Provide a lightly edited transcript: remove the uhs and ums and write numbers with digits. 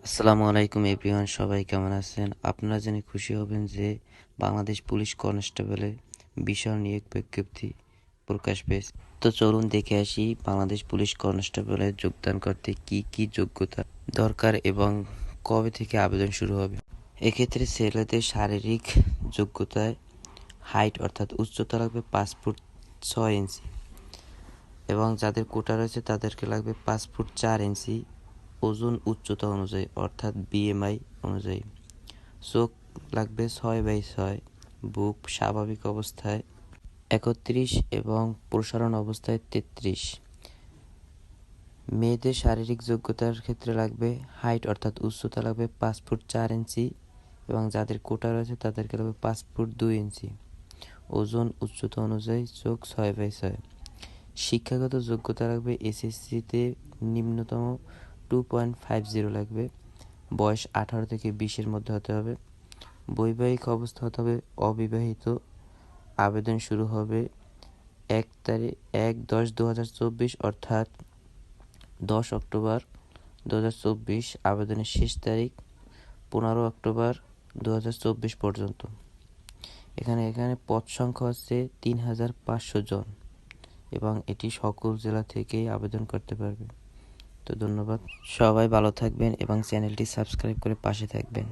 আসসালামু আলাইকুম এভরিওয়ান, সবাই কেমন আছেন? আপনারা জেনে খুশি হবেন যে বাংলাদেশ পুলিশ কনস্টেবলে বিশাল নিয়োগ বিজ্ঞপ্তি প্রকাশ পেয়েছে। তো চলুন দেখে আসি বাংলাদেশ পুলিশ কনস্টেবলে যোগদান করতে কি কি যোগ্যতা দরকার এবং কবে থেকে আবেদন শুরু হবে। এক্ষেত্রে ছেলেদের শারীরিক যোগ্যতায় হাইট অর্থাৎ উচ্চতা লাগবে 5 ফুট 6 ইঞ্চি এবং যাদের কোটা রয়েছে তাদেরকে লাগবে 5 ফুট 4 ইঞ্চি ওজন উচ্চতা অনুযায়ী অর্থাৎ বিএমআই অনুযায়ী। চোখ লাগবে 6/6, বুক স্বাভাবিক অবস্থায় 31 এবং প্রসারণ অবস্থায় 33। মেয়েদের শারীরিক যোগ্যতার ক্ষেত্রে লাগবে হাইট অর্থাৎ উচ্চতা লাগবে 5 ফুট 4 ইঞ্চি এবং যাদের কোটা রয়েছে তাদেরকে লাগবে 5 ফুট 2 ইঞ্চি ওজন উচ্চতা অনুযায়ী চোখ 6/6। শিক্ষাগত যোগ্যতা লাগবে এসএসসিতে নিম্নতম 2.50 লাগবে। বয়স 18 থেকে 20-এর মধ্যে হতে হবে। বৈবাহিক অবস্থা হতে হবে অবিবাহিত। আবেদন শুরু হবে 1/10/2024 অর্থাৎ 10 অক্টোবর 2024। আবেদনের শেষ তারিখ 15 অক্টোবর 2024 পর্যন্ত। এখানে পদ সংখ্যা হচ্ছে 3500 জন এবং এটি সকল জেলা থেকেই আবেদন করতে পারবে। তো ধন্যবাদ, সবাই ভালো থাকবেন এবং চ্যানেলটি সাবস্ক্রাইব করে পাশে থাকবেন।